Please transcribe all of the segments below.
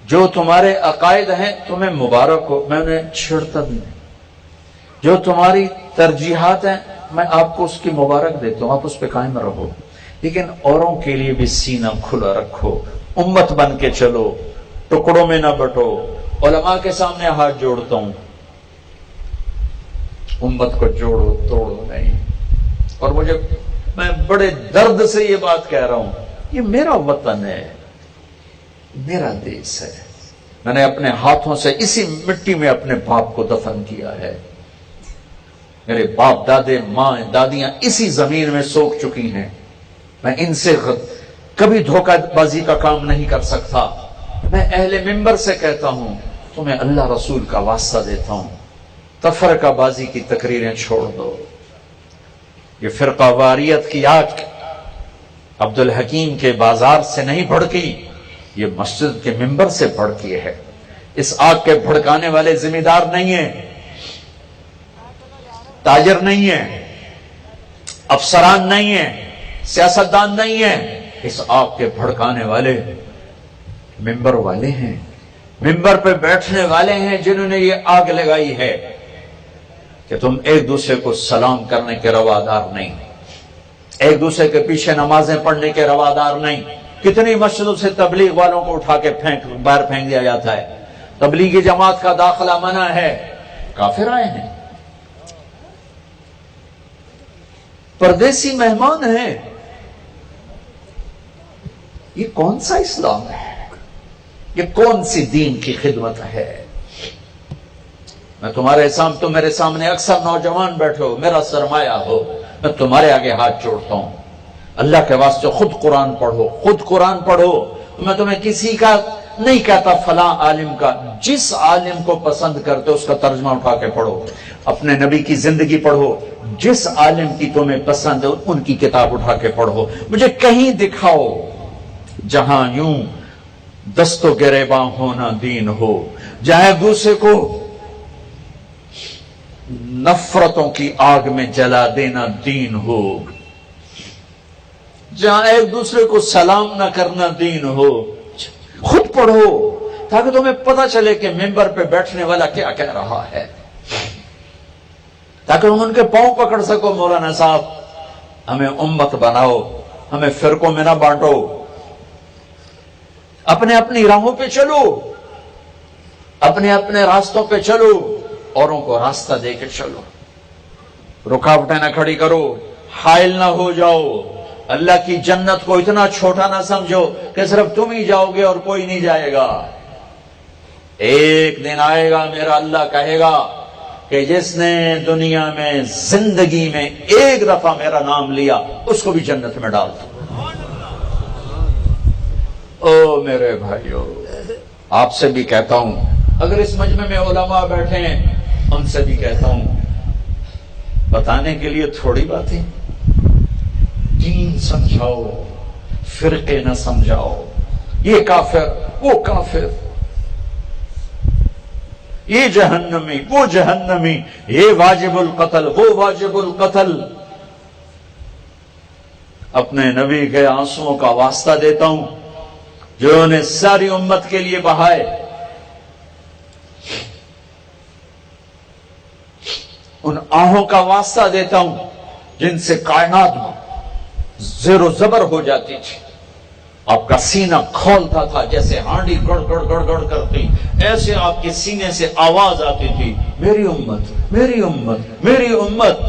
جو تمہارے عقائد ہیں تمہیں مبارک ہو، میں انہیں چھیڑتا بھی نہیں. جو تمہاری ترجیحات ہیں میں آپ کو اس کی مبارک دیتا ہوں، آپ اس پہ قائم رہو، لیکن اوروں کے لیے بھی سینہ کھلا رکھو، امت بن کے چلو، ٹکڑوں میں نہ بٹو. علماء کے سامنے ہاتھ جوڑتا ہوں، امت کو جوڑو توڑو نہیں. اور میں بڑے درد سے یہ بات کہہ رہا ہوں، یہ میرا وطن ہے، میرا دیش ہے. میں نے اپنے ہاتھوں سے اسی مٹی میں اپنے باپ کو دفن کیا ہے. میرے باپ دادے ماں دادیاں اسی زمین میں سوکھ چکی ہیں. میں ان سے کبھی دھوکہ بازی کا کام نہیں کر سکتا. میں اہل منبر سے کہتا ہوں، تمہیں اللہ رسول کا واسطہ دیتا ہوں، تفرقہ بازی کی تقریریں چھوڑ دو. یہ فرقہ واریت کی آگ عبد الحکیم کے بازار سے نہیں بھڑکی، یہ مسجد کے منبر سے بھڑکی ہے. اس آگ کے بھڑکانے والے ذمہ دار نہیں ہیں، تاجر نہیں ہیں، افسران نہیں ہیں، سیاستدان نہیں ہیں. اس آگ کے بھڑکانے والے منبر والے ہیں، منبر پہ بیٹھنے والے ہیں جنہوں نے یہ آگ لگائی ہے کہ تم ایک دوسرے کو سلام کرنے کے روادار نہیں، ایک دوسرے کے پیچھے نمازیں پڑھنے کے روادار نہیں. کتنی مسجدوں سے تبلیغ والوں کو اٹھا کے باہر پھینک دیا جاتا ہے. تبلیغی جماعت کا داخلہ منع ہے، کافر آئے ہیں، پردیسی مہمان ہیں. یہ کون سا اسلام ہے؟ یہ کون سی دین کی خدمت ہے؟ میں تم میرے سامنے اکثر نوجوان بیٹھے ہو، میرا سرمایہ ہو، میں تمہارے آگے ہاتھ جوڑتا ہوں. اللہ کے واسطے خود قرآن پڑھو، خود قرآن پڑھو. میں تمہیں کسی کا نہیں کہتا فلاں عالم کا، جس عالم کو پسند کرتے اس کا ترجمہ اٹھا کے پڑھو. اپنے نبی کی زندگی پڑھو، جس عالم کی تمہیں پسند ہے ان کی کتاب اٹھا کے پڑھو. مجھے کہیں دکھاؤ جہاں یوں دست و گریباں ہونا دین ہو، جہاں ایک دوسرے کو نفرتوں کی آگ میں جلا دینا دین ہو، جہاں ایک دوسرے کو سلام نہ کرنا دین ہو. خود پڑھو تاکہ تمہیں پتہ چلے کہ منبر پہ بیٹھنے والا کیا کہہ رہا ہے، تاکہ تم ان کے پاؤں پکڑ سکو. مولانا صاحب ہمیں امت بناؤ، ہمیں فرقوں میں نہ بانٹو، اپنے اپنی راہوں پہ چلو، اپنے اپنے راستوں پہ چلو، اوروں کو راستہ دے کے چلو. رکاوٹیں نہ کھڑی کرو، حائل نہ ہو جاؤ. اللہ کی جنت کو اتنا چھوٹا نہ سمجھو کہ صرف تم ہی جاؤ گے اور کوئی نہیں جائے گا. ایک دن آئے گا میرا اللہ کہے گا کہ جس نے دنیا میں زندگی میں ایک دفعہ میرا نام لیا اس کو بھی جنت میں ڈال دو. او میرے بھائیو، آپ سے بھی کہتا ہوں، اگر اس مجمع میں علماء بیٹھے ہیں ان سے بھی کہتا ہوں، بتانے کے لیے تھوڑی باتیں، دین سمجھاؤ، فرقے نہ سمجھاؤ. یہ کافر، وہ کافر، یہ جہنمی، وہ جہنمی، یہ واجب القتل، وہ واجب القتل. اپنے نبی کے آنسوؤں کا واسطہ دیتا ہوں جو انہوں نے ساری امت کے لیے بہائے. ان آہوں کا واسطہ دیتا ہوں جن سے کائنات زیر و زبر ہو جاتی تھی. آپ کا سینہ کھولتا تھا جیسے ہانڈی گڑ گڑ گڑ گڑ کرتی، ایسے آپ کے سینے سے آواز آتی تھی، میری امت، میری امت، میری امت.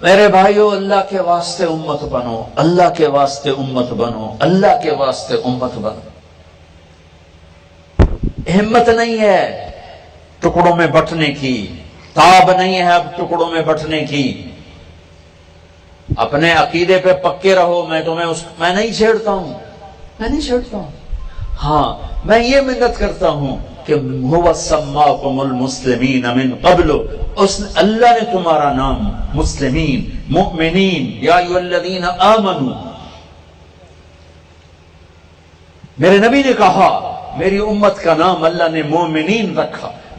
میرے بھائیو، اللہ کے واسطے امت بنو، اللہ کے واسطے امت بنو، اللہ کے واسطے امت بنو. ہمت نہیں ہے ٹکڑوں میں بٹنے کی، تاب نہیں ہے اب ٹکڑوں میں بٹنے کی. اپنے عقیدے پہ پکے رہو. میں نہیں چھیڑتا ہوں، میں نہیں چھیڑتا ہوں. ہاں میں یہ منت کرتا ہوں کہ هو سماکم المسلمین من قبل، اللہ نے تمہارا نام مسلمین، مؤمنین، یا ایھا الذین آمنوا، میرے نبی نے کہا میری امت کا نام اللہ نے مومنین رکھا.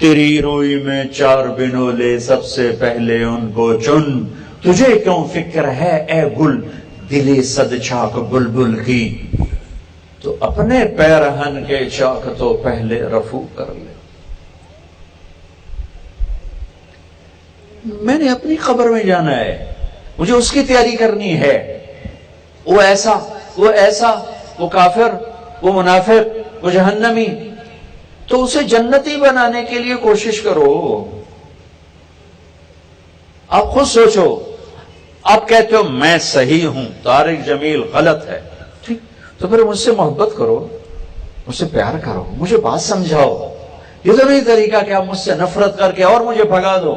تیری روئی میں 4 بنولے سب سے پہلے ان کو چن، تجھے کیوں فکر ہے اے گل دلی صد چاک بلبل کی، تو اپنے پیرہن کے چاک تو پہلے رفو کر لے۔ میں نے اپنی قبر میں جانا ہے، مجھے اس کی تیاری کرنی ہے۔ وہ ایسا، وہ ایسا، وہ کافر، وہ منافق، وہ جہنمی، تو اسے جنتی بنانے کے لیے کوشش کرو۔ آپ خود سوچو، آپ کہتے ہو میں صحیح ہوں، طارق جمیل غلط ہے، ٹھیک، تو پھر مجھ سے محبت کرو، مجھ سے پیار کرو، مجھے بات سمجھاؤ۔ یہ تو نہیں طریقہ کہ آپ مجھ سے نفرت کر کے اور مجھے بھگا دو۔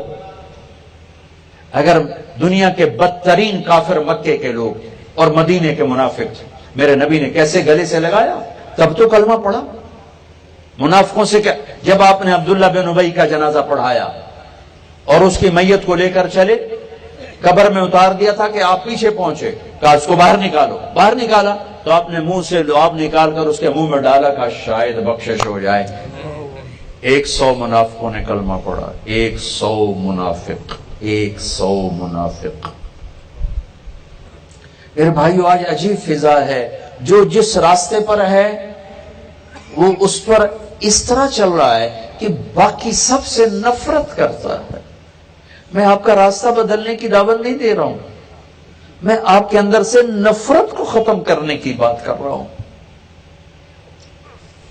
اگر دنیا کے بدترین کافر مکے کے لوگ اور مدینے کے منافق تھے، میرے نبی نے کیسے گلے سے لگایا، تب تو کلمہ پڑھا۔ منافقوں سے کیا، جب آپ نے عبداللہ بن ابی کا جنازہ پڑھایا اور اس کی میت کو لے کر چلے، قبر میں اتار دیا تھا کہ آپ پیچھے پہنچے، کہا اس کو باہر نکالو، باہر نکالا تو آپ نے منہ سے لعاب نکال کر اس کے منہ میں ڈالا، کہا شاید بخشش ہو جائے۔ 100 منافقوں نے کلمہ پڑھا، 100 منافق، 100 منافق۔ میرے بھائیو، آج عجیب فضا ہے، جو جس راستے پر ہے وہ اس پر اس طرح چل رہا ہے کہ باقی سب سے نفرت کرتا ہے۔ میں آپ کا راستہ بدلنے کی دعوت نہیں دے رہا ہوں، میں آپ کے اندر سے نفرت کو ختم کرنے کی بات کر رہا ہوں۔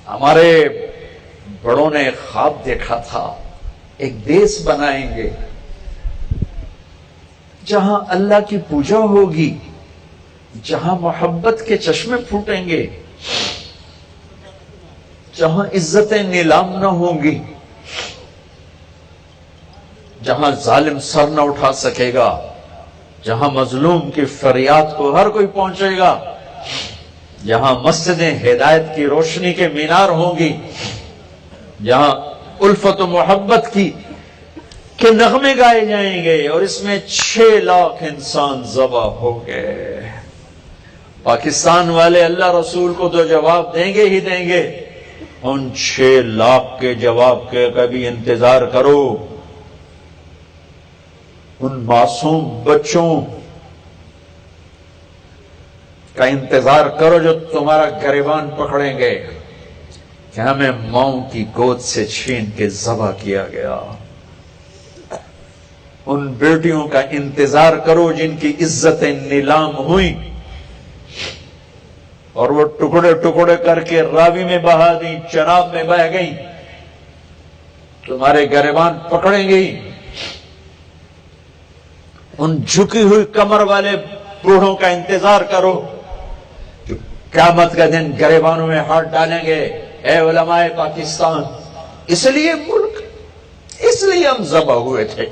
ہمارے بڑوں نے خواب دیکھا تھا، ایک دیس بنائیں گے جہاں اللہ کی پوجا ہوگی، جہاں محبت کے چشمے پھوٹیں گے، جہاں عزتیں نیلام نہ ہوں گی، جہاں ظالم سر نہ اٹھا سکے گا، جہاں مظلوم کی فریاد کو ہر کوئی پہنچے گا، جہاں مسجدیں ہدایت کی روشنی کے مینار ہوں گی، جہاں الفت و محبت کے نغمے گائے جائیں گے، اور اس میں 6 لاکھ انسان ذبح ہو گئے۔ پاکستان والے اللہ رسول کو تو جواب دیں گے ہی دیں گے، ان 6 لاکھ کے جواب کے کبھی انتظار کرو، ان معصوم بچوں کا انتظار کرو جو تمہارا گریبان پکڑیں گے کہ ہمیں ماؤں کی گود سے چھین کے ذبح کیا گیا۔ ان بیٹیوں کا انتظار کرو جن کی عزتیں نیلام ہوئیں اور وہ ٹکڑے ٹکڑے کر کے راوی میں بہا دیں، چناب میں بہہ گئیں، تمہارے گریبان پکڑیں گی۔ ان جھکی ہوئی کمر والے بوڑھوں کا انتظار کرو کہ قیامت کا دن گریبانوں میں ہاتھ ڈالیں گے۔ اے علماء پاکستان، اس لیے ملک، اس لیے ہم ذبح ہوئے تھے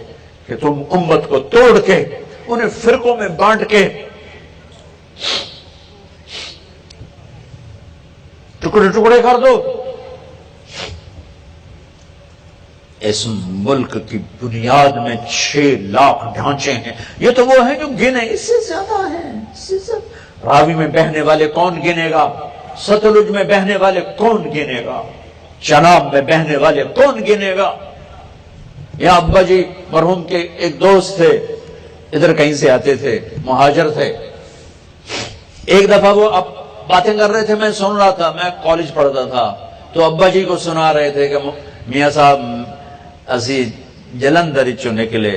کہ تم امت کو توڑ کے انہیں فرقوں میں بانٹ کے ٹکڑے ٹکڑے کر دو۔ اس ملک کی بنیاد میں 6 لاکھ ڈھانچے ہیں، یہ تو وہ ہیں جو گنے، اس سے زیادہ ہیں، اس سے زیادہ۔ راوی میں بہنے والے کون گنے گا؟ ستلج میں بہنے والے کون گنے گا؟ چناب میں بہنے والے کون گنے گا؟ یہاں ابا جی مرحوم کے ایک دوست تھے، ادھر کہیں سے آتے تھے، مہاجر تھے۔ ایک دفعہ وہ اب باتیں کر رہے تھے، میں سن رہا تھا، میں کالج پڑھتا تھا، تو ابا جی کو سنا رہے تھے کہ میاں صاحب اسی جلندھر چوں نکلے،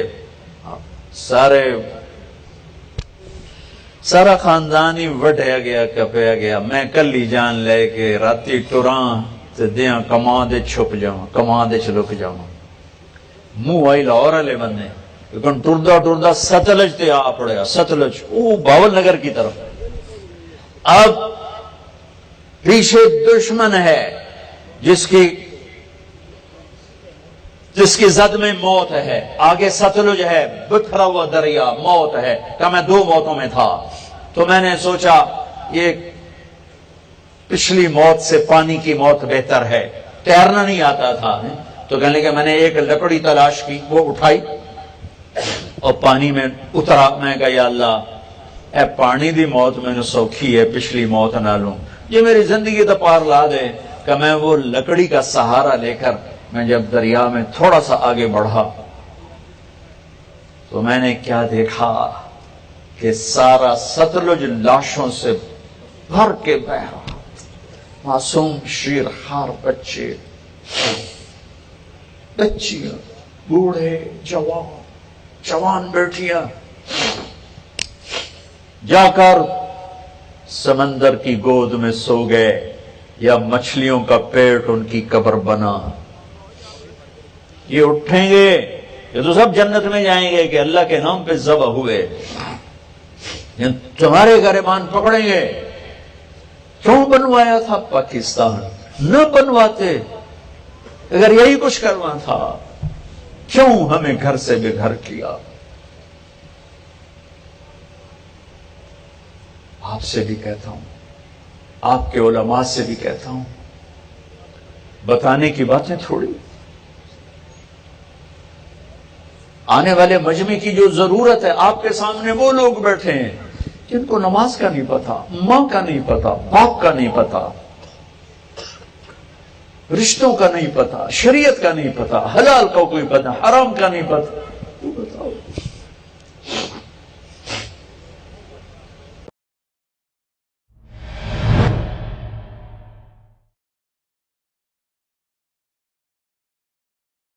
سارا خاندان ہی وڈیا گیا، کپیا گیا، میں کلی جان لے کے راتی ٹراں تے دیاں کماں دے چھپ جاواں، کماں دے چھلک جاواں۔ منہ آئی لاہور والے بندے، لیکن ٹردا ٹردا ستلج تے آ پڑیا، ستلج وہ باول نگر کی طرف۔ اب پیچھے دشمن ہے جس کی زد میں موت ہے، آگے ستلج ہے، بکھرا ہوا دریا، موت ہے، کہ میں 2 موتوں میں تھا۔ تو میں نے سوچا یہ پچھلی موت سے پانی کی موت بہتر ہے، تیرنا نہیں آتا تھا، تو کہنے لگے میں نے ایک لکڑی تلاش کی، وہ اٹھائی اور پانی میں اترا۔ میں کہا یا اللہ، اے پانی دی موت میں نے سوکھی ہے، پچھلی موت نہ لوں، یہ میری زندگی تو پار لا دے کہ میں وہ لکڑی کا سہارا لے کر میں جب دریا میں تھوڑا سا آگے بڑھا تو میں نے کیا دیکھا کہ سارا ستلج لاشوں سے بھر کے بہ رہا، معصوم شیر خار بچے، بچیاں، بوڑھے، جوان بیٹیاں جا کر سمندر کی گود میں سو گئے یا مچھلیوں کا پیٹ ان کی قبر بنا۔ یہ اٹھیں گے، یہ تو سب جنت میں جائیں گے کہ اللہ کے نام پہ ذبح ہوئے، تمہارے گریبان پکڑیں گے۔ کیوں بنوایا تھا پاکستان؟ نہ بنواتے اگر یہی کچھ کرنا تھا، کیوں ہمیں گھر سے بے گھر کیا؟ آپ سے بھی کہتا ہوں، آپ کے علماء سے بھی کہتا ہوں، بتانے کی باتیں تھوڑی، آنے والے مجمع کی جو ضرورت ہے، آپ کے سامنے وہ لوگ بیٹھے ہیں جن کو نماز کا نہیں پتا، ماں کا نہیں پتا، باپ کا نہیں پتا، رشتوں کا نہیں پتا، شریعت کا نہیں پتا، حلال کا کوئی پتا، حرام کا نہیں پتا،